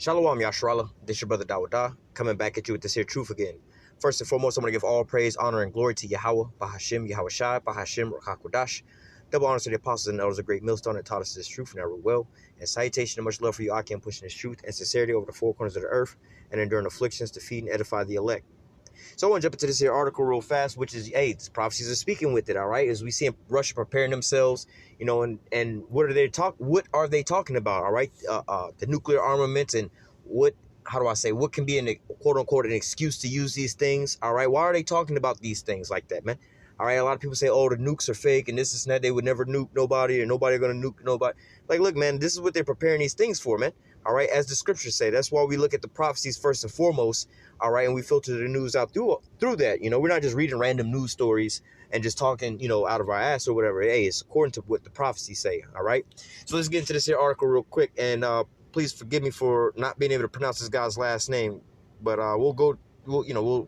Shalom Yashrala, this your brother Dawada, coming back at you with this here truth again. First and foremost, I'm going to give all praise, honor, and glory to Yahweh, Bahashim, Yahweh Shai, Bahashim, Rakakodash. Double honors to the apostles and elders of great millstone that taught us this truth and our will. And salutation and much love for you, Akim, pushing this truth and sincerity over the four corners of the earth and enduring afflictions to feed and edify the elect. So I want to jump into this here article real fast, which is, hey, these prophecies are speaking with it, all right? As we see Russia preparing themselves, you know, and what are they talking about, all right? The nuclear armaments and what can be an quote unquote an excuse to use these things, all right? Why are they talking about these things like that, man? All right, a lot of people say, oh, the nukes are fake and this and that. They would never nuke nobody or nobody going to nuke nobody. Like, look, man, this is what they're preparing these things for, man. All right, as the scriptures say, that's why we look at the prophecies first and foremost. All right, and we filter the news out through that. You know, we're not just reading random news stories and just talking, you know, out of our ass or whatever. Hey, it's according to what the prophecies say. All right, so let's get into this here article real quick, and please forgive me for not being able to pronounce this guy's last name, but we'll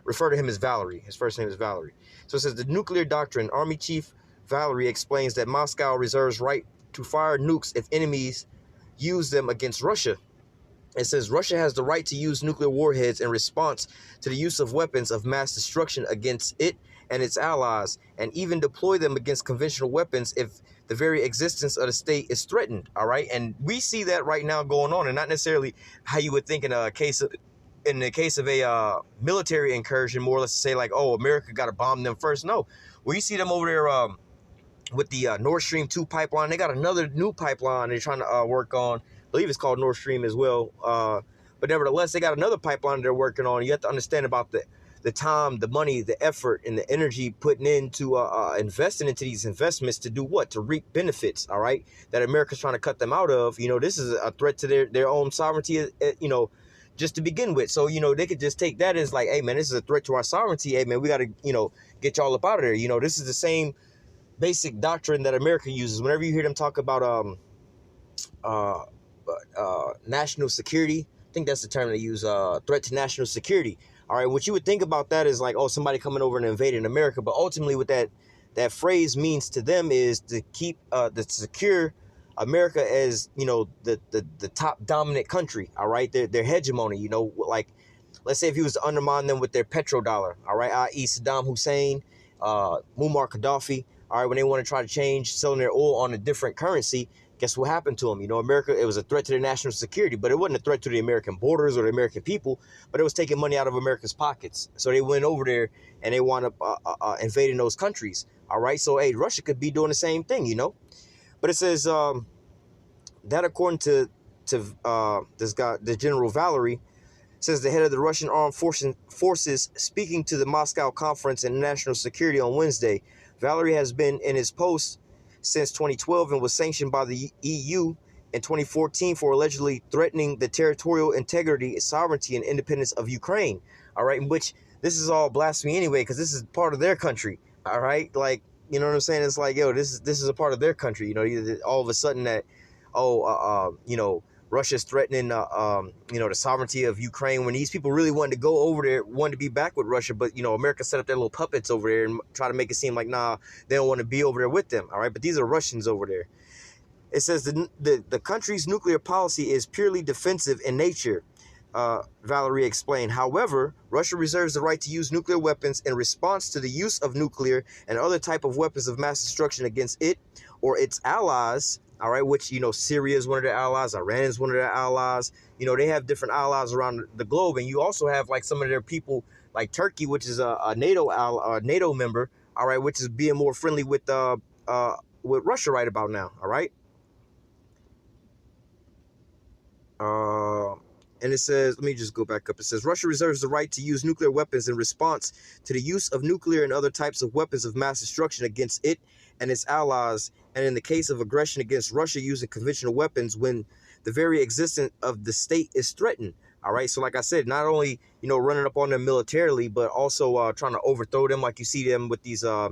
refer to him as Valerie. His first name is Valerie. So it says the nuclear doctrine. Army Chief Valerie explains that Moscow reserves right to fire nukes if enemies use them against Russia. It says Russia has the right to use nuclear warheads in response to the use of weapons of mass destruction against it and its allies, and even deploy them against conventional weapons if the very existence of the state is threatened. All right, and we see that right now going on, and not necessarily how you would think in the case of a military incursion, more or less to say like, oh, America got to bomb them first. No, we see them over there with the Nord Stream 2 pipeline. They got another new pipeline they're trying to work on. I believe it's called Nord Stream as well. But nevertheless, they got another pipeline they're working on. You have to understand about the time, the money, the effort, and the energy putting into investing into these investments to do what? To reap benefits, all right? That America's trying to cut them out of. You know, this is a threat to their own sovereignty, you know, just to begin with. So, you know, they could just take that as like, hey, man, this is a threat to our sovereignty. Hey, man, we got to, you know, get y'all up out of there. You know, this is the same basic doctrine that America uses. Whenever you hear them talk about national security, I think that's the term they use, threat to national security. All right, what you would think about that is like, oh, somebody coming over and invading America. But ultimately what that phrase means to them is to keep the secure America as, you know, the top dominant country. All right, their hegemony, you know, like, let's say if he was to undermine them with their petrodollar, all right, i.e. Saddam Hussein, Muammar Gaddafi, all right, when they want to try to change selling their oil on a different currency, guess what happened to them? You know, America, it was a threat to their national security, but it wasn't a threat to the American borders or the American people, but it was taking money out of America's pockets. So they went over there and they wound up invading those countries. All right, so, hey, Russia could be doing the same thing, you know. But it says that according to this guy, the General Valerie, says the head of the Russian armed forces speaking to the Moscow Conference on National Security on Wednesday. Valerie has been in his post since 2012 and was sanctioned by the EU in 2014 for allegedly threatening the territorial integrity, sovereignty, and independence of Ukraine. All right, in which this is all blasphemy anyway, because this is part of their country. All right, like, you know what I'm saying? It's like, yo, this is a part of their country. You know, all of a sudden that, you know, Russia's threatening, you know, the sovereignty of Ukraine when these people really wanted to go over there, wanted to be back with Russia. But, you know, America set up their little puppets over there and try to make it seem like, nah, they don't want to be over there with them. All right. But these are Russians over there. It says the country's nuclear policy is purely defensive in nature, Valerie explained. However, Russia reserves the right to use nuclear weapons in response to the use of nuclear and other type of weapons of mass destruction against it or its allies. All right, which, you know, Syria is one of their allies. Iran is one of their allies. You know, they have different allies around the globe. And you also have like some of their people like Turkey, which is a NATO member. All right, which is being more friendly with Russia right about now. All right. And it says, let me just go back up. It says Russia reserves the right to use nuclear weapons in response to the use of nuclear and other types of weapons of mass destruction against it and its allies. And in the case of aggression against Russia using conventional weapons when the very existence of the state is threatened. All right. So like I said, not only, you know, running up on them militarily, but also trying to overthrow them like you see them with these, how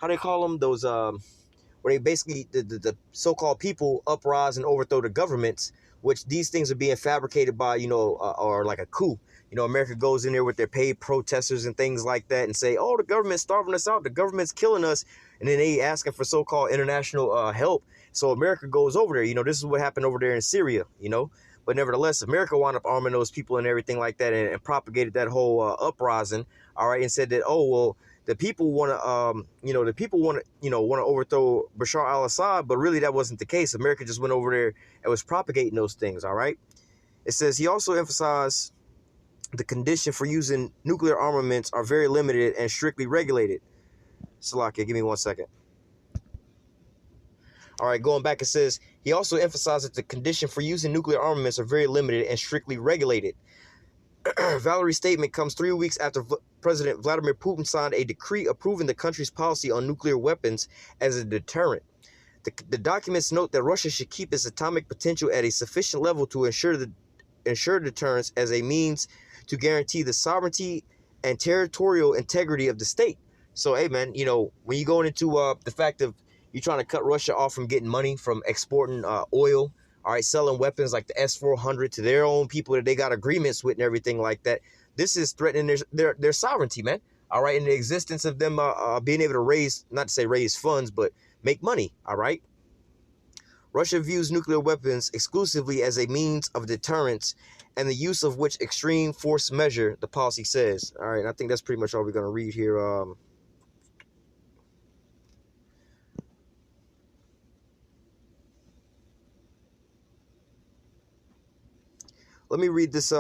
do they call them? Those where they basically, the so-called people uprise and overthrow the governments, which these things are being fabricated by, you know, or like a coup. You know, America goes in there with their paid protesters and things like that and say, oh, the government's starving us out. The government's killing us. And then they asking for so-called international help. So America goes over there. You know, this is what happened over there in Syria, you know. But nevertheless, America wound up arming those people and everything like that, and propagated that whole uprising, all right, and said that, oh, well, the people want to, the people want to, want to overthrow Bashar al-Assad, but really that wasn't the case. America just went over there and was propagating those things, all right? It says he also emphasized the condition for using nuclear armaments are very limited and strictly regulated. Salakia, give me 1 second. All right, going back, it says he also emphasized that the condition for using nuclear armaments are very limited and strictly regulated. Valerie's statement comes 3 weeks after President Vladimir Putin signed a decree approving the country's policy on nuclear weapons as a deterrent. The documents note that Russia should keep its atomic potential at a sufficient level to ensure deterrence as a means to guarantee the sovereignty and territorial integrity of the state. So, hey, man, when you're going into the fact of you're trying to cut Russia off from getting money from exporting oil, all right, selling weapons like the S-400 to their own people that they got agreements with and everything like that, this is threatening their sovereignty, man. All right, and the existence of them being able to not to say raise funds, but make money, all right? Russia views nuclear weapons exclusively as a means of deterrence and the use of which extreme force measure, the policy says. All right, and I think that's pretty much all we're going to read here. Let me read this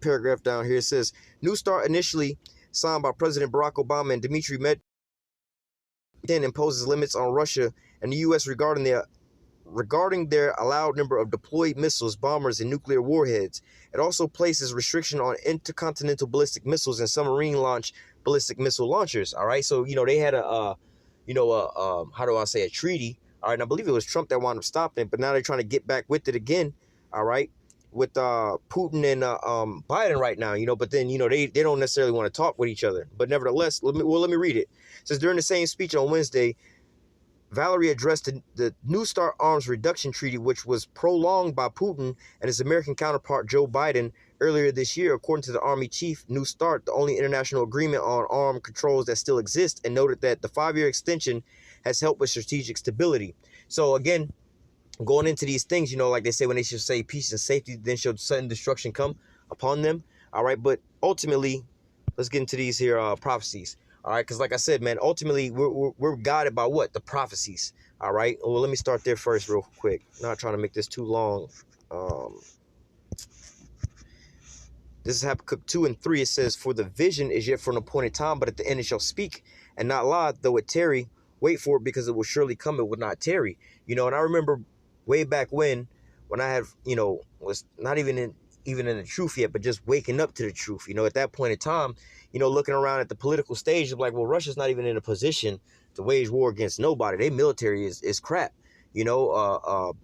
paragraph down here. It says, New START initially signed by President Barack Obama and Dmitry Medvedev imposes limits on Russia and the U.S. regarding their allowed number of deployed missiles, bombers, and nuclear warheads. It also places restriction on intercontinental ballistic missiles and submarine launch ballistic missile launchers. All right, so they had a treaty. All right, and I believe it was Trump that wound up stopping it, but now they're trying to get back with it again. All right, with Putin and Biden right now. But then they don't necessarily want to talk with each other. But nevertheless, let me read it. It says during the same speech on Wednesday, Valerie addressed the New START arms reduction treaty, which was prolonged by Putin and his American counterpart Joe Biden earlier this year. According to the Army chief, New START, the only international agreement on arm controls that still exists, and noted that the 5-year extension has helped with strategic stability. So again, going into these things, like they say, when they should say peace and safety, then shall sudden destruction come upon them. All right, but ultimately, let's get into these here prophecies. All right, because like I said, man, ultimately, we're guided by what? The prophecies. All right, well, let me start there first real quick. Not trying to make this too long. This is Habakkuk 2 and 3. It says, for the vision is yet for an appointed time, but at the end it shall speak and not lie, though it tarry, wait for it, because it will surely come, it will not tarry. And I remember way back when I had, was not even in the truth yet, but just waking up to the truth. At that point in time, looking around at the political stage, I'm like, well, Russia's not even in a position to wage war against nobody. Their military is crap. They don't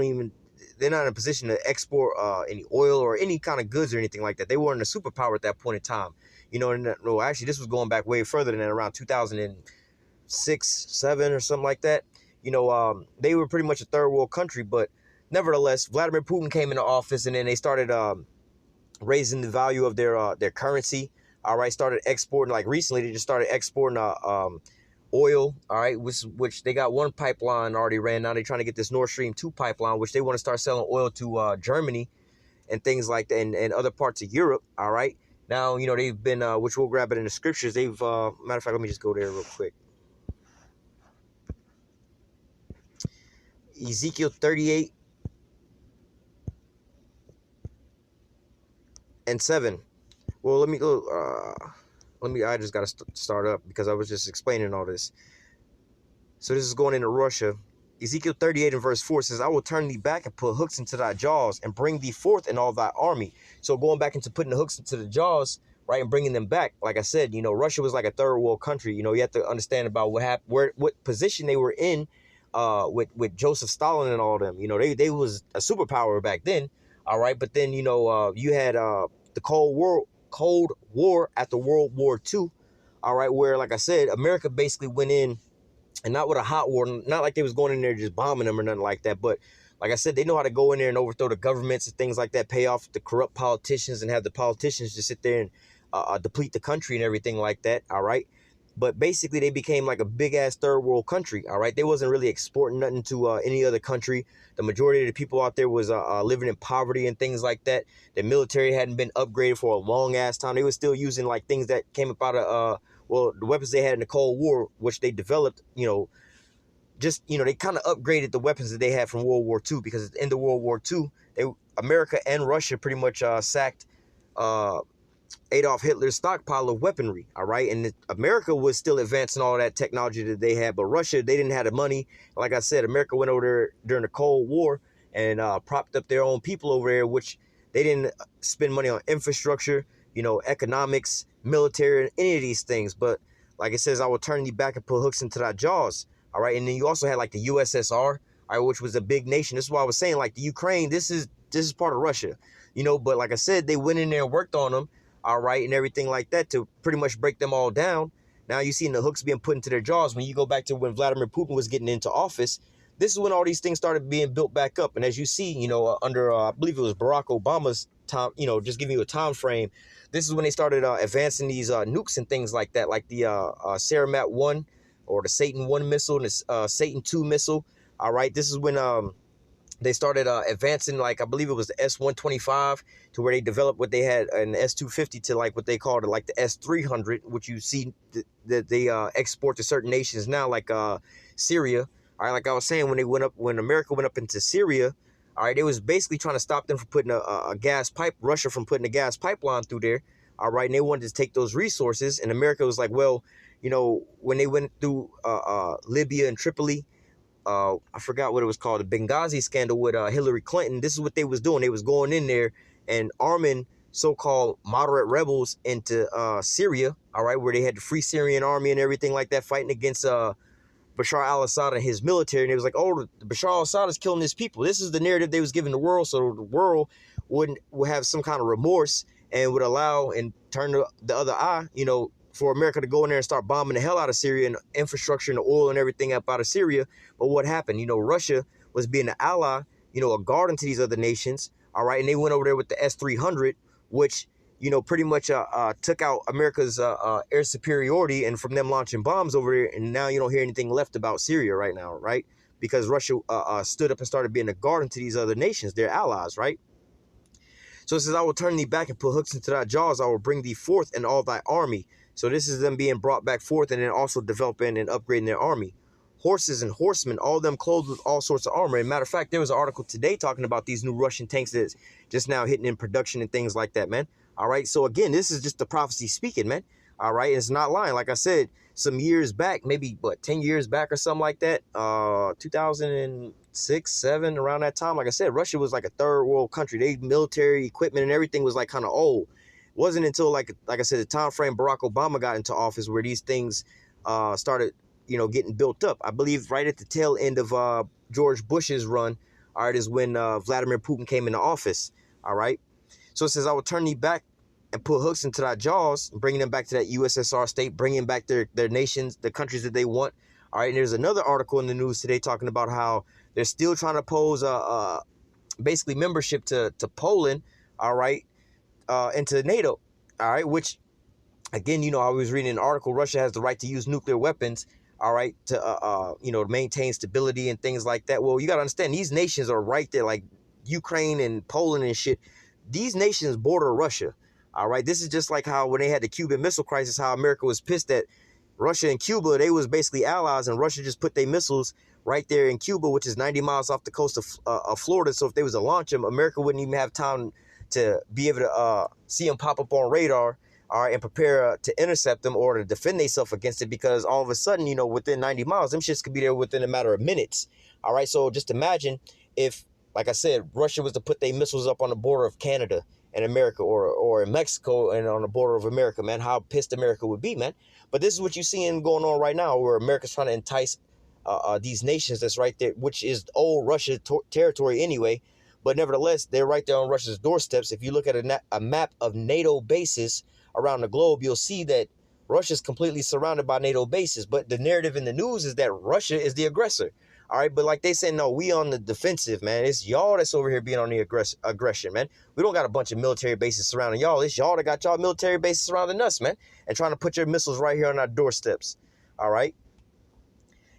even, they're not in a position to export any oil or any kind of goods or anything like that. They weren't a superpower at that point in time. Actually, this was going back way further than that, around 2006, 7 or something like that. They were pretty much a third world country, but nevertheless, Vladimir Putin came into office, and then they started raising the value of their currency. All right, started exporting. Like recently, they just started exporting oil. All right, which they got one pipeline already ran. Now they're trying to get this Nord Stream 2 pipeline, which they want to start selling oil to Germany and things like that, and other parts of Europe. All right, now they've been, which we'll grab it in the scriptures. They've matter of fact, let me just go there real quick. Ezekiel 38 and 7. Well, let me go. I just got to start up because I was just explaining all this. So this is going into Russia. Ezekiel 38 and verse 4 says, I will turn thee back and put hooks into thy jaws and bring thee forth in all thy army. So going back into putting the hooks into the jaws, right, and bringing them back. Like I said, Russia was like a third world country. You have to understand about what happened, what position they were in with Joseph Stalin and all them. They was a superpower back then. All right, but then you had the Cold War after World War II, all right, where, like I said, America basically went in, and not with a hot war, not like they was going in there just bombing them or nothing like that, but like I said, they know how to go in there and overthrow the governments and things like that, pay off the corrupt politicians and have the politicians just sit there and deplete the country and everything like that, all right? But basically, they became like a big ass third world country. All right, they wasn't really exporting nothing to any other country. The majority of the people out there was living in poverty and things like that. The military hadn't been upgraded for a long ass time. They were still using like things that came up out of well, the weapons they had in the Cold War, which they developed. Just they kind of upgraded the weapons that they had from World War II, because at the end of World War II, America and Russia pretty much sacked uh, Adolf Hitler's stockpile of weaponry, all right? And America was still advancing all that technology that they had, but Russia, they didn't have the money. Like I said, America went over there during the Cold War and propped up their own people over there, which they didn't spend money on infrastructure, economics, military, and any of these things. But like it says, I will turn thee back and put hooks into thy jaws, all right? And then you also had like the USSR, all right, which was a big nation. This is why I was saying, like, the Ukraine, this is part of Russia, but like I said, they went in there and worked on them, all right, and everything like that, to pretty much break them all down. Now you see the hooks being put into their jaws. When you go back to when Vladimir Putin was getting into office, this is when all these things started being built back up. And as you see, under I believe it was Barack Obama's time, just giving you a time frame, this is when they started advancing these nukes and things like that, like the Saramat 1 or the Satan 1 missile and the Satan 2 missile. All right, this is when they started advancing, like I believe it was the S-125, to where they developed what they had an S-250 to like what they called like the S-300, which you see that they export to certain nations now, like Syria. All right, like I was saying, when America went up into Syria, all right, they was basically trying to stop them from putting a gas pipe, Russia from putting a gas pipeline through there. All right, and they wanted to take those resources, and America was like, well, when they went through Libya and Tripoli, I forgot what it was called, the Benghazi scandal with Hillary Clinton. This is what they was doing. They was going in there and arming so-called moderate rebels into Syria, all right, where they had the Free Syrian Army and everything like that, fighting against Bashar al-Assad and his military. And it was like, oh, Bashar al-Assad is killing his people. This is the narrative they was giving the world, so the world would have some kind of remorse and would allow and turn the other eye, for America to go in there and start bombing the hell out of Syria and infrastructure and the oil and everything up out of Syria. But what happened? Russia was being an ally, a guardian to these other nations, all right? And they went over there with the S-300, which, pretty much took out America's air superiority, and from them launching bombs over there. And now you don't hear anything left about Syria right now, right? Because Russia stood up and started being a guardian to these other nations, their allies, right? So it says, I will turn thee back and put hooks into thy jaws. I will bring thee forth in all thy army. So this is them being brought back forth, and then also developing and upgrading their army. Horses and horsemen, all them clothed with all sorts of armor. And matter of fact, there was an article today talking about these new Russian tanks that's just now hitting in production and things like that, man. All right. So again, this is just the prophecy speaking, man. All right. It's not lying. Like I said, some years back, maybe 10 years back or something like that, 2006, 7, around that time. Like I said, Russia was like a third world country. They military equipment and everything was like kind of old. Wasn't until like I said, the time frame Barack Obama got into office where these things started, getting built up. I believe right at the tail end of George Bush's run, all right, is when Vladimir Putin came into office. All right. So it says, I will turn thee back and put hooks into thy jaws, bringing them back to that USSR state, bringing back their nations, the countries that they want. All right. And there's another article in the news today talking about how they're still trying to pose basically membership to Poland. All right. Into NATO, all right, which, again, I was reading an article, Russia has the right to use nuclear weapons, all right, to, to maintain stability and things like that. Well, you got to understand, these nations are right there, like Ukraine and Poland and shit. These nations border Russia, all right. This is just like how when they had the Cuban Missile Crisis, how America was pissed that Russia and Cuba, they was basically allies, and Russia just put their missiles right there in Cuba, which is 90 miles off the coast of Florida. So if they was to launch them, America wouldn't even have time to be able to see them pop up on radar, all right, and prepare to intercept them or to defend themselves against it, because all of a sudden, within 90 miles, them shits could be there within a matter of minutes, all right? So just imagine if, like I said, Russia was to put their missiles up on the border of Canada and America, or in Mexico and on the border of America, man, how pissed America would be, man. But this is what you're seeing going on right now, where America's trying to entice these nations that's right there, which is old Russia territory anyway. But nevertheless, they're right there on Russia's doorsteps. If you look at a map of NATO bases around the globe, you'll see that Russia's completely surrounded by NATO bases. But the narrative in the news is that Russia is the aggressor. All right, but like they said, no, we on the defensive, man. It's y'all that's over here being on the aggression, man. We don't got a bunch of military bases surrounding y'all. It's y'all that got y'all military bases surrounding us, man, and trying to put your missiles right here on our doorsteps. All right.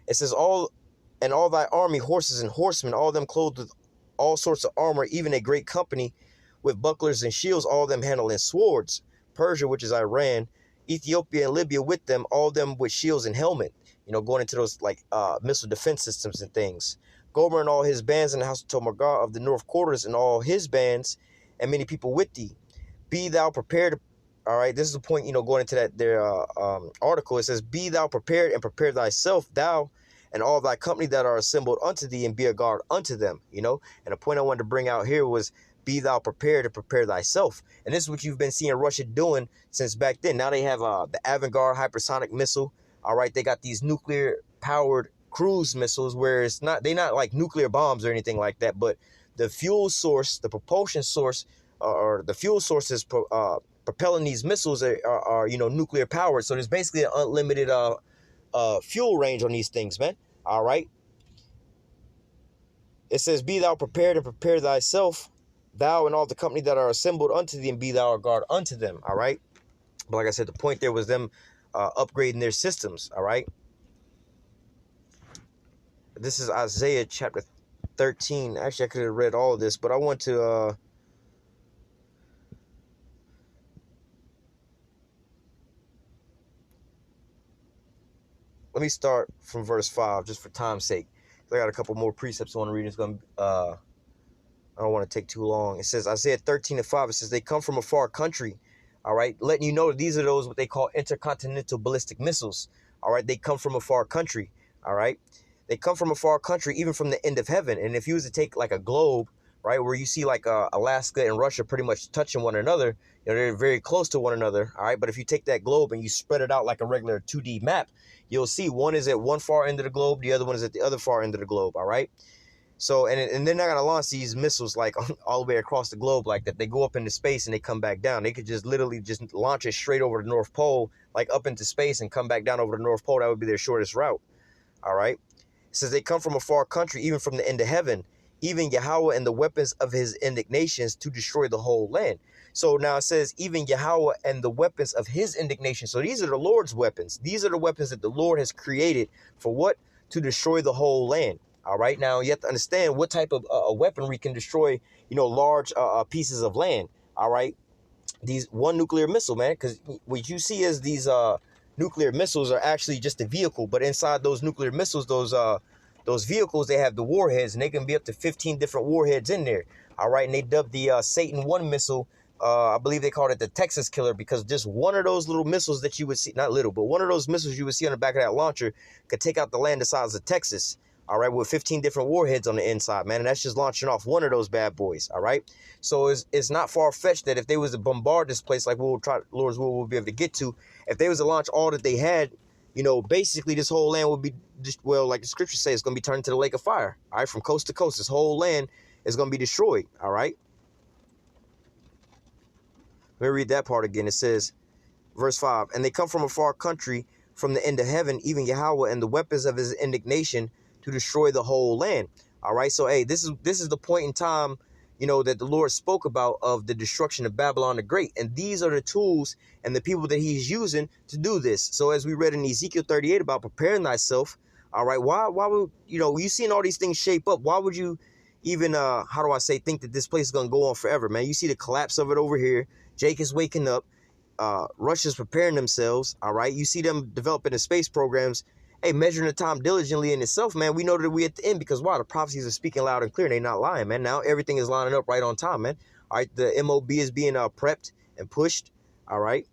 It says all thy army, horses and horsemen, all them clothed with all sorts of armor, even a great company with bucklers and shields, all them handling swords. Persia, which is Iran, Ethiopia and Libya with them, all them with shields and helmet. Going into those like missile defense systems and things. Gomer and all his bands in the house of Tomargah of the north quarters and all his bands and many people with thee. Be thou prepared. All right, this is the point, going into that their article. It says, be thou prepared and prepare thyself, thou and all thy company that are assembled unto thee, and be a guard unto them. And the point I wanted to bring out here was, be thou prepared and prepare thyself. And this is what you've been seeing Russia doing since back then. Now they have the Avangard hypersonic missile. All right, they got these nuclear powered cruise missiles where they're not like nuclear bombs or anything like that, but the fuel source, the propulsion source, or the fuel sources propelling these missiles are nuclear powered. So there's basically an unlimited fuel range on these things, man. All right. It says, be thou prepared and prepare thyself, thou and all the company that are assembled unto thee, and be thou a guard unto them. All right. But like I said, the point there was them upgrading their systems. All right. This is Isaiah chapter 13. Actually, I could have read all of this, but I want to let me start from verse 5 just for time's sake. I got a couple more precepts I want to read. It's going to I don't want to take too long. It says Isaiah 13:5. It says, they come from a far country. All right, letting you know that these are those what they call intercontinental ballistic missiles. All right, they come from a far country. All right, they come from a far country, even from the end of heaven. And if you was to take like a globe, right, where you see like Alaska and Russia pretty much touching one another, they're very close to one another. All right, but if you take that globe and you spread it out like a regular 2D map, you'll see one is at one far end of the globe, the other one is at the other far end of the globe. All right. So, and they're not going to launch these missiles like all the way across the globe like that. They go up into space and they come back down. They could just literally just launch it straight over the North Pole, like up into space and come back down over the North Pole. That would be their shortest route. All right. It says they come from a far country, even from the end of heaven, even Yahweh and the weapons of his indignations to destroy the whole land. So now it says even Yahweh and the weapons of his indignation. So these are the Lord's weapons. These are the weapons that the Lord has created for what? To destroy the whole land. All right. Now you have to understand what type of weaponry can destroy, large pieces of land. All right. These one nuclear missile, man, because what you see as these nuclear missiles are actually just a vehicle. But inside those nuclear missiles, those vehicles, they have the warheads, and they can be up to 15 different warheads in there. All right. And they dubbed the Satan 1 missile. I believe they called it the Texas Killer, because just one of those little missiles that you would see, not little, but one of those missiles you would see on the back of that launcher could take out the land the size of Texas. All right, with 15 different warheads on the inside, man. And that's just launching off one of those bad boys. All right. So it's not far-fetched that if they was to bombard this place like we'll try, Lord's will, we'll be able to get to, if they was to launch all that they had, basically this whole land would be just, well, like the scripture says, it's going to be turned into the lake of fire. All right. From coast to coast, this whole land is going to be destroyed. All right. Let me read that part again. It says, verse 5, and they come from a far country, from the end of heaven, even Yahweh and the weapons of his indignation to destroy the whole land. All right. So, hey, this is the point in time, that the Lord spoke about of the destruction of Babylon the Great. And these are the tools and the people that he's using to do this. So as we read in Ezekiel 38 about preparing thyself. All right. Why would, you seeing all these things shape up? Why would you even, think that this place is going to go on forever, man? You see the collapse of it over here. Jake is waking up. Russia's preparing themselves. All right. You see them developing the space programs. Hey, measuring the time diligently in itself, man, we know that we at the end because, wow, the prophecies are speaking loud and clear. And they're not lying, man. Now everything is lining up right on time, man. All right, the MOB is being prepped and pushed. All right.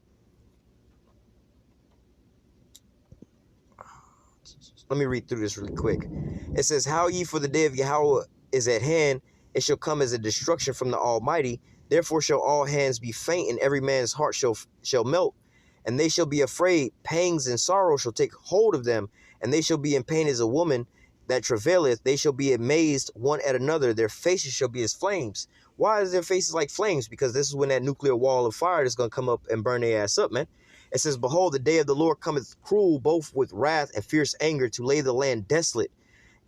Let me read through this really quick. It says, how ye for the day of Yahweh is at hand, it shall come as a destruction from the Almighty. Therefore shall all hands be faint, and every man's heart shall melt. And they shall be afraid, pangs and sorrow shall take hold of them, and they shall be in pain as a woman that travaileth. They shall be amazed one at another. Their faces shall be as flames. Why is their faces like flames? Because this is when that nuclear wall of fire is going to come up and burn their ass up, man. It says, behold, the day of the Lord cometh cruel, both with wrath and fierce anger, to lay the land desolate,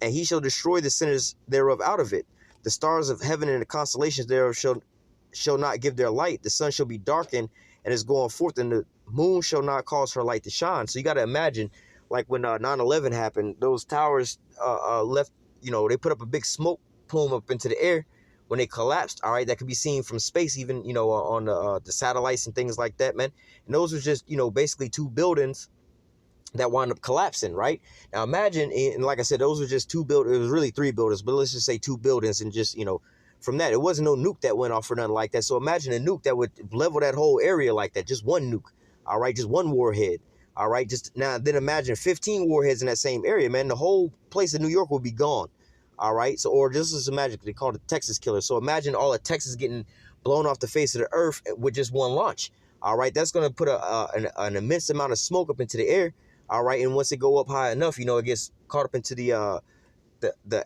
and he shall destroy the sinners thereof out of it. The stars of heaven and the constellations thereof shall not give their light. The sun shall be darkened and is going forth, and the moon shall not cause her light to shine. So you got to imagine, like when 9/11 happened, those towers left, they put up a big smoke plume up into the air when they collapsed. All right, that could be seen from space, even on the satellites and things like that, man. And those were just basically two buildings that wound up collapsing, right? Now imagine, and like I said, those were just two buildings. It was really three buildings, but let's just say two buildings, and just from that, it wasn't no nuke that went off or nothing like that. So imagine a nuke that would level that whole area like that, just one nuke, all right, just one warhead, all right. Just now, then imagine 15 warheads in that same area, man. The whole place of New York would be gone, all right. So, or just imagine, they call it the Texas killer. So imagine all of Texas getting blown off the face of the earth with just one launch, all right. That's going to put an immense amount of smoke up into the air. All right, and once it go up high enough, it gets caught up into the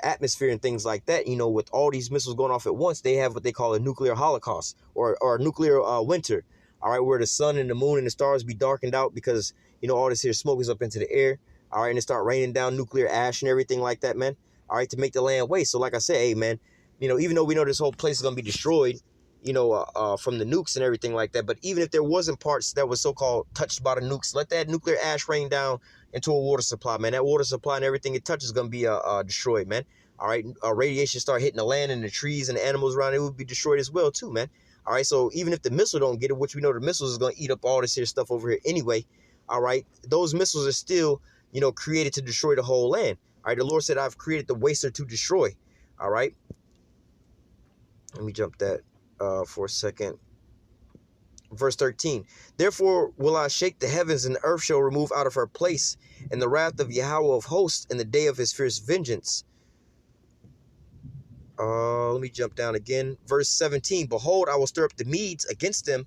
atmosphere and things like that. With all these missiles going off at once, they have what they call a nuclear holocaust or a nuclear winter. All right, where the sun and the moon and the stars be darkened out because all this here smoke is up into the air. All right, and it start raining down nuclear ash and everything like that, man. All right, to make the land waste. So like I said, hey man, even though we know this whole place is gonna be destroyed, from the nukes and everything like that. But even if there wasn't parts that was so-called touched by the nukes, let that nuclear ash rain down into a water supply, man. That water supply and everything it touches is going to be destroyed, man. All right, radiation start hitting the land and the trees and the animals around it would be destroyed as well, too, man. All right, so even if the missile don't get it, which we know the missiles is going to eat up all this here stuff over here anyway, all right, those missiles are still, created to destroy the whole land. All right, the Lord said, I've created the waster to destroy. All right, let me jump that for a second. Verse 13, therefore will I shake the heavens, and the earth shall remove out of her place, and the wrath of Yahweh of hosts in the day of his fierce vengeance. Let me jump down again. Verse 17, behold, I will stir up the Medes against them,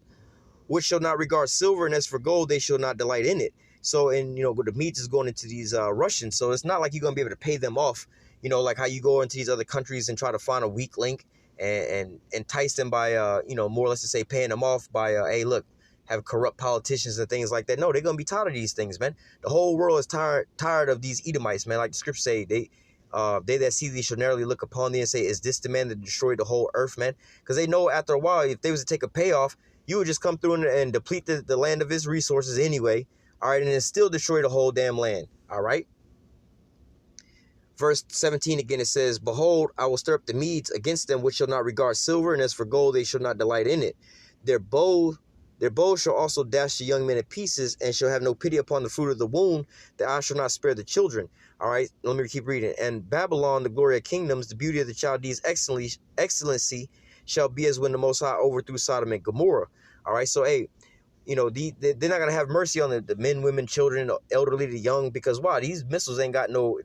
which shall not regard silver, and as for gold, they shall not delight in it. So, and the Medes is going into these Russians, so it's not like you're going to be able to pay them off, like how you go into these other countries and try to find a weak link and entice them by, more or less to say paying them off by, hey, look, have corrupt politicians and things like that. No, they're going to be tired of these things, man. The whole world is tired of these Edomites, man. Like the scriptures say, they that see thee shall narrowly look upon thee and say, is this the man that destroyed the whole earth, man? Because they know after a while, if they was to take a payoff, you would just come through and deplete the land of its resources anyway, all right, and then still destroy the whole damn land, all right? Verse 17 again, it says, behold, I will stir up the Medes against them, which shall not regard silver, and as for gold, they shall not delight in it. Their bow shall also dash the young men in pieces, and shall have no pity upon the fruit of the womb, that I shall not spare the children. All right, let me keep reading. And Babylon, the glory of kingdoms, the beauty of the Chaldees' excellency, shall be as when the Most High overthrew Sodom and Gomorrah. All right, so hey, they're not going to have mercy on the men, women, children, the elderly, the young, because why? These missiles ain't got no...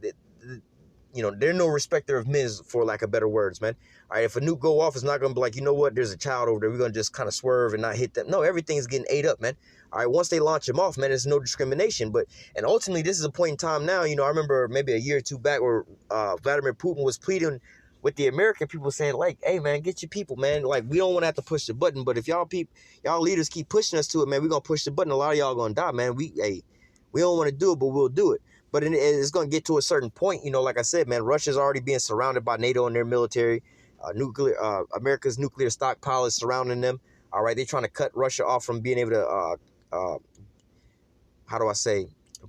they're no respecter of men, for lack of better words, man. All right, if a nuke go off, it's not going to be like, there's a child over there. We're going to just kind of swerve and not hit them. No, everything's getting ate up, man. All right, once they launch them off, man, there's no discrimination. And ultimately, this is a point in time now, I remember maybe a year or two back where Vladimir Putin was pleading with the American people saying, like, hey, man, get your people, man. Like, we don't want to have to push the button, but if y'all leaders keep pushing us to it, man, we're going to push the button. A lot of y'all going to die, man. We don't want to do it, but we'll do it. But it's going to get to a certain point, like I said, man, Russia's already being surrounded by NATO and their military. America's nuclear stockpile is surrounding them. All right, they're trying to cut Russia off from being able to,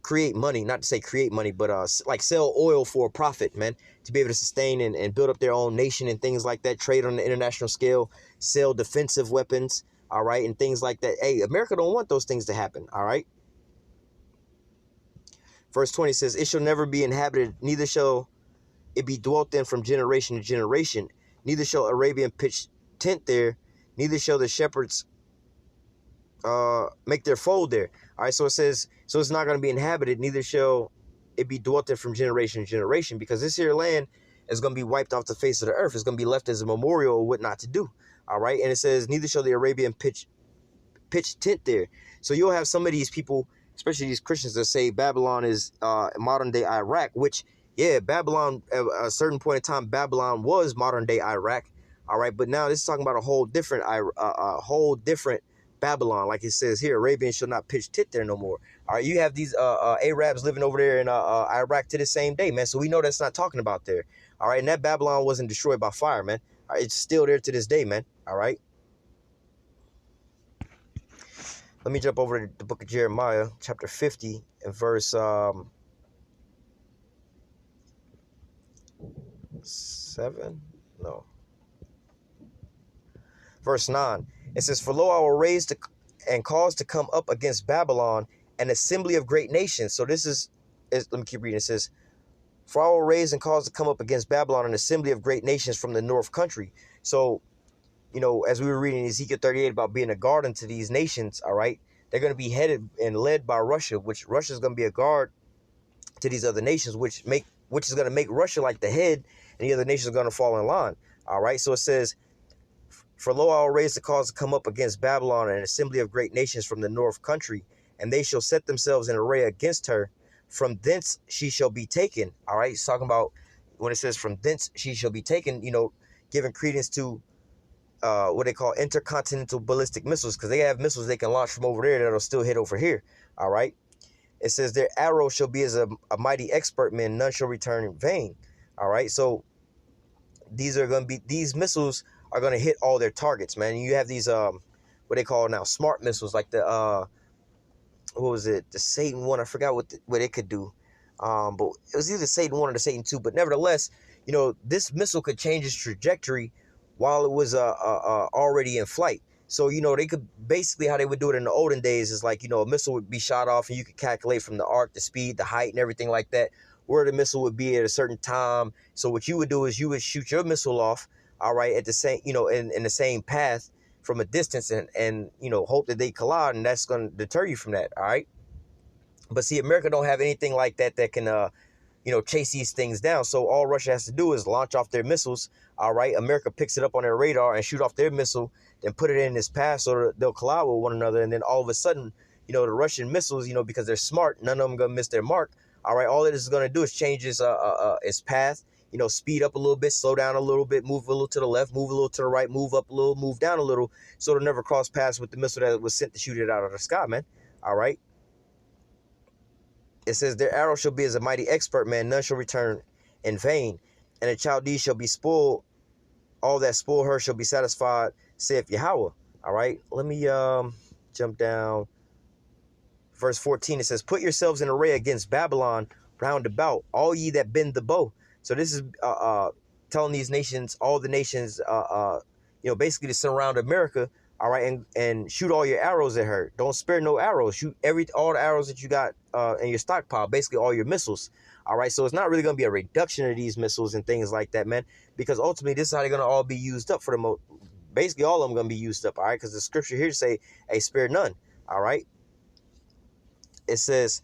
create money. Not to say create money, but like sell oil for a profit, man, to be able to sustain and build up their own nation and things like that, trade on the international scale, sell defensive weapons, all right, and things like that. Hey, America don't want those things to happen, all right? Verse 20 says, it shall never be inhabited, neither shall it be dwelt in from generation to generation. Neither shall Arabian pitch tent there, neither shall the shepherds make their fold there. All right, so it says, so it's not going to be inhabited, neither shall it be dwelt in from generation to generation, because this here land is going to be wiped off the face of the earth. It's going to be left as a memorial of what not to do. All right, and it says, neither shall the Arabian pitch tent there. So you'll have some of these people, especially these Christians, that say Babylon is modern day Iraq, which, yeah, Babylon, at a certain point in time, Babylon was modern day Iraq. All right, but now this is talking about a whole different Babylon, like it says here, Arabians shall not pitch tent there no more. All right, you have these Arabs living over there in Iraq to the same day, man. So we know that's not talking about there. All right, and that Babylon wasn't destroyed by fire, man. All right, it's still there to this day, man. All right. Let me jump over to the book of Jeremiah, chapter 50, and verse 7. No. Verse 9. It says, "For lo, I will raise and cause to come up against Babylon an assembly of great nations." So this is let me keep reading. It says, "For I will raise and cause to come up against Babylon an assembly of great nations from the north country." So, you know, as we were reading Ezekiel 38 about being a guard unto these nations, all right, they're going to be headed and led by Russia, which Russia is going to be a guard to these other nations, which is going to make Russia like the head, and the other nations are going to fall in line. All right, so it says, "For lo, I will raise the cause to come up against Babylon an assembly of great nations from the north country, and they shall set themselves in array against her. From thence she shall be taken." All right, it's talking about when it says from thence she shall be taken, you know, giving credence to what they call intercontinental ballistic missiles, because they have missiles they can launch from over there that'll still hit over here. All right. It says their arrow shall be as a mighty expert man, none shall return in vain. All right. So these missiles are going to hit all their targets, man. You have these what they call now smart missiles, like the what was it, the Satan 1? I forgot what it could do, but it was either Satan 1 or the Satan 2. But nevertheless, you know, this missile could change its trajectory while it was already in flight. So, you know, they could basically, how they would do it in the olden days is like, you know, a missile would be shot off and you could calculate from the arc, the speed, the height, and everything like that, where the missile would be at a certain time. So what you would do is you would shoot your missile off, all right, at the same, you know, in the same path from a distance, and you know, hope that they collide, and that's going to deter you from that. All right. But see, America don't have anything like that that can you know, chase these things down. So all Russia has to do is launch off their missiles. All right, America picks it up on their radar and shoot off their missile, then put it in this path so they'll collide with one another. And then all of a sudden, you know, the Russian missiles, you know, because they're smart, none of them gonna miss their mark. All right, all it is gonna do is change its path. You know, speed up a little bit, slow down a little bit, move a little to the left, move a little to the right, move up a little, move down a little, so it'll never cross paths with the missile that was sent to shoot it out of the sky, man. All right. It says their arrow shall be as a mighty expert man, none shall return in vain. And the Chaldees shall be spoiled, all that spoil her shall be satisfied, saith Yahweh. All right, let me jump down. Verse 14, it says, "Put yourselves in array against Babylon round about, all ye that bend the bow." So this is telling these nations, all the nations, you know, basically to surround America. All right, and shoot all your arrows at her. Don't spare no arrows. Shoot all the arrows that you got in your stockpile, basically all your missiles. All right, so it's not really going to be a reduction of these missiles and things like that, man, because ultimately this is how they're going to all be used up for the most. Basically, all of them going to be used up. All right, because the scripture here say, "Hey, spare none." All right. It says,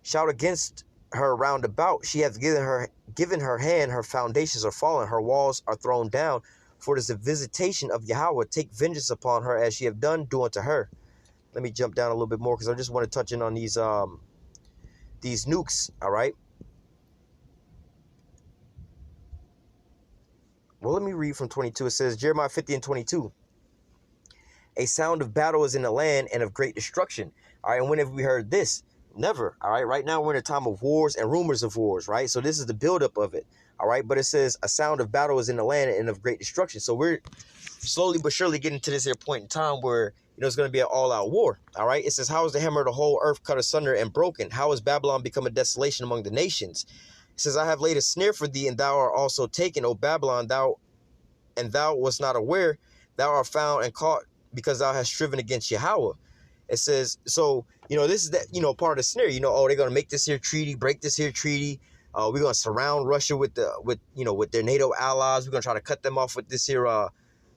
"Shout against her round about. She hath given her hand. Her foundations are fallen. Her walls are thrown down. For it is a visitation of Yahweh. Take vengeance upon her as she have done, do unto her." Let me jump down a little bit more because I just want to touch in on these nukes. All right. Well, let me read from 22. It says, Jeremiah 50 and 22. "A sound of battle is in the land and of great destruction." All right. And when have we heard this? Never. All right. Right now we're in a time of wars and rumors of wars. Right. So this is the buildup of it. All right. But it says a sound of battle is in the land and of great destruction. So we're slowly but surely getting to this here point in time where, you know, it's going to be an all-out war. All right. It says, "How is the hammer of the whole earth cut asunder and broken? How is Babylon become a desolation among the nations? It says, I have laid a snare for thee, and thou art also taken, O Babylon, thou wast not aware. Thou art found and caught, because thou hast striven against Yahweh." It says, so, you know, this is that, you know, part of the snare. You know, oh, they're going to make this here treaty, break this here treaty. We're going to surround Russia with their NATO allies. We're going to try to cut them off with this here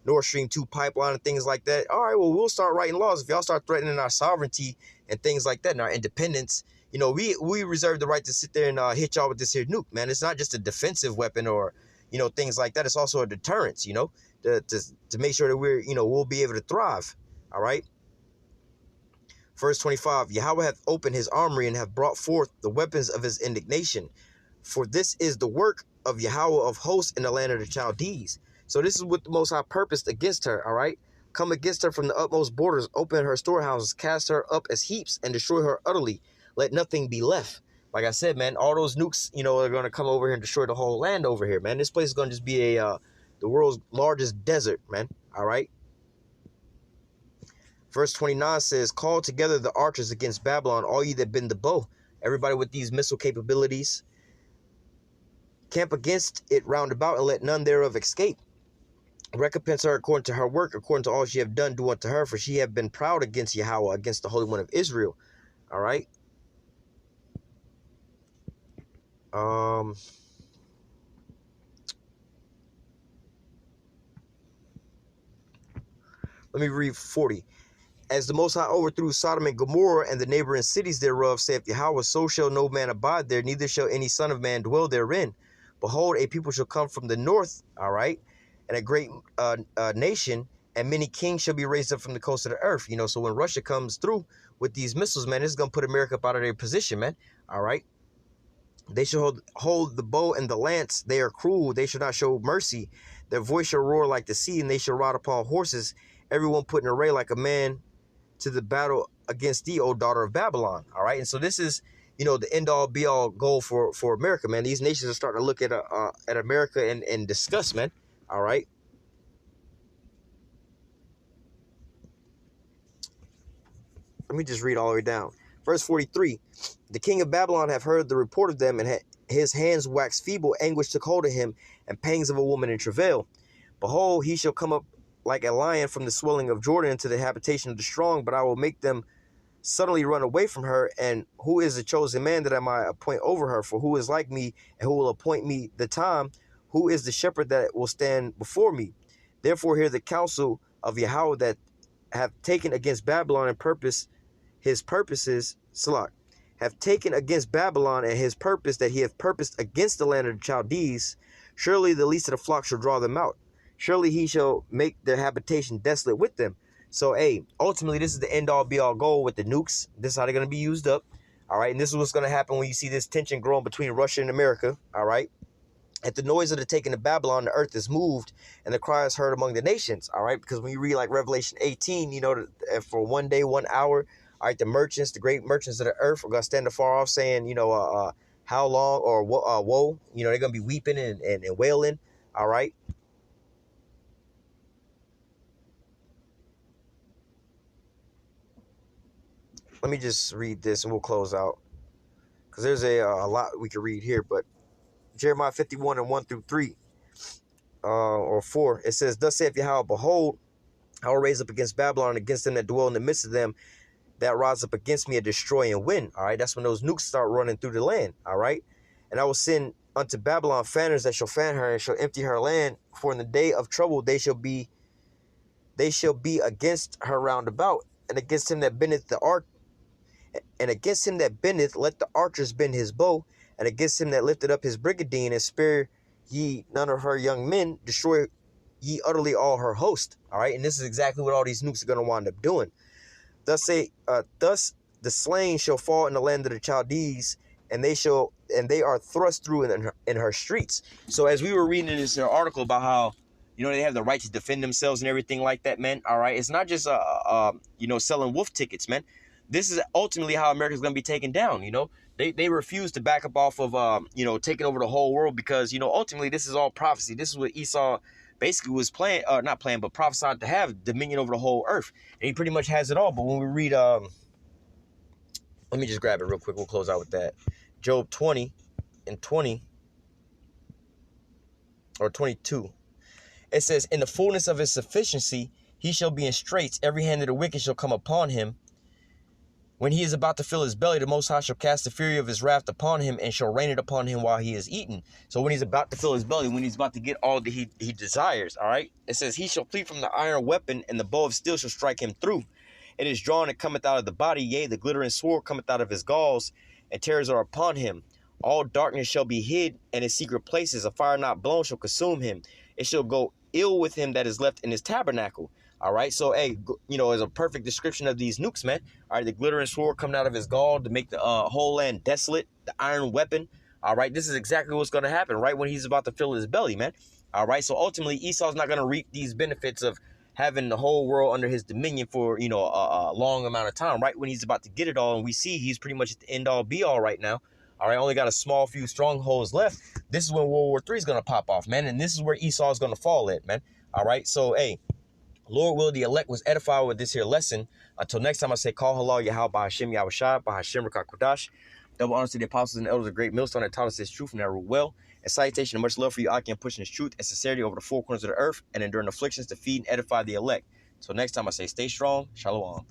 Nord Stream 2 pipeline and things like that. All right, well, we'll start writing laws. If y'all start threatening our sovereignty and things like that and our independence, you know, we reserve the right to sit there and hit y'all with this here nuke, man. It's not just a defensive weapon or, you know, things like that. It's also a deterrence, you know, to make sure that we're, you know, we'll be able to thrive. All right. Verse 25, "Yahweh hath opened his armory and hath brought forth the weapons of his indignation. For this is the work of Yahweh of hosts in the land of the Chaldees." So this is what the Most High purposed against her, all right? Come against her from the utmost borders, open her storehouses, cast her up as heaps, and destroy her utterly. Let nothing be left. Like I said, man, all those nukes, are going to come over here and destroy the whole land over here, man. This place is going to just be the world's largest desert, man. All right. Verse 29 says, call together the archers against Babylon, all ye that bend the bow. Everybody with these missile capabilities, camp against it round about, and let none thereof escape. Recompense her according to her work, according to all she have done, do unto her, for she have been proud against Yahweh, against the Holy One of Israel. All right. Let me read 40. As the Most High overthrew Sodom and Gomorrah and the neighboring cities thereof, saith Yahweh, so shall no man abide there, neither shall any son of man dwell therein. Behold, a people shall come from the north, all right, and a great nation, and many kings shall be raised up from the coast of the earth. So when Russia comes through with these missiles, man, it's going to put America up out of their position, man, all right. They shall hold the bow and the lance. They are cruel. They shall not show mercy. Their voice shall roar like the sea, and they shall ride upon horses. Everyone put in array like a man to the battle against thee, O daughter of Babylon. All right. And so this is, the end all be all goal for America, man. These nations are starting to look at America in disgust, man. All right. Let me just read all the way down. Verse 43, the king of Babylon have heard the report of them, and his hands waxed feeble. Anguish took hold of him, and pangs of a woman in travail. Behold, he shall come up like a lion from the swelling of Jordan into the habitation of the strong, but I will make them suddenly run away from her. And who is the chosen man that I might appoint over her? For who is like me, and who will appoint me the time? Who is the shepherd that will stand before me? Therefore hear the counsel of Yahweh that have taken against Babylon and his purposes, Salak, have taken against Babylon and his purpose that he hath purposed against the land of the Chaldees. Surely the least of the flock shall draw them out. Surely he shall make their habitation desolate with them. So, ultimately, this is the end all be all goal with the nukes. This is how they're going to be used up. All right. And this is what's going to happen when you see this tension growing between Russia and America. All right. At the noise of the taking of Babylon, the earth is moved and the cry is heard among the nations. All right. Because when you read like Revelation 18, for 1 day, 1 hour, all right, the merchants, the great merchants of the earth are going to stand afar off saying, how long or woe, they're going to be weeping and wailing. All right. Let me just read this and we'll close out, because there's a lot we can read here. But Jeremiah 51 and 1 through 3 or 4, it says, thus saith Yahweh, behold, I will raise up against Babylon and against them that dwell in the midst of them, that rise up against me and destroy and win. All right, that's when those nukes start running through the land. All right, and I will send unto Babylon fanners that shall fan her and shall empty her land. For in the day of trouble they shall be against her round about, and against him that bendeth the ark, and against him that bendeth let the archers bend his bow, and against him that lifted up his brigandine, and spare ye none of her young men, destroy ye utterly all her host. All right, and this is exactly what all these nukes are going to wind up doing. Thus the slain shall fall in the land of the Chaldees, and they are thrust through in her streets. So as we were reading in this article about how, they have the right to defend themselves and everything like that, man. All right, it's not just selling wolf tickets, man. This is ultimately how America's going to be taken down. They refuse to back up off of taking over the whole world, because ultimately this is all prophecy. This is what Esau basically was prophesied to have dominion over the whole earth. And he pretty much has it all. But when we read, let me just grab it real quick. We'll close out with that. Job 20 and 20 or 22. It says, in the fullness of his sufficiency, he shall be in straits. Every hand of the wicked shall come upon him. When he is about to fill his belly, the Most High shall cast the fury of his wrath upon him and shall rain it upon him while he is eaten. So when he's about to fill his belly, when he's about to get all that he desires, all right? It says, he shall flee from the iron weapon, and the bow of steel shall strike him through. It is drawn and cometh out of the body, yea, the glittering sword cometh out of his galls, and terrors are upon him. All darkness shall be hid, and his secret places, a fire not blown, shall consume him. It shall go ill with him that is left in his tabernacle. All right, so, is a perfect description of these nukes, man. All right, the glittering sword coming out of his gall to make the whole land desolate, the iron weapon. All right, this is exactly what's going to happen right when he's about to fill his belly, man. All right, so ultimately Esau's not going to reap these benefits of having the whole world under his dominion for, you know, a long amount of time, right when he's about to get it all. And we see he's pretty much at the end all be all right now. All right, only got a small few strongholds left. This is when World War III is going to pop off, man. And this is where Esau is going to fall at, man. All right, so, hey, Lord will the elect was edified with this here lesson. Until next time, I say, call halal Yahweh Bahashim Yahweh Shai Bahashim Rakak Kodash. Double honors to the apostles and elders of Great Millstone that taught us this truth and that rule well. And salutation and much love for you, Aki, and pushing this truth and sincerity over the four corners of the earth and enduring afflictions to feed and edify the elect. Until next time, I say, stay strong. Shalom.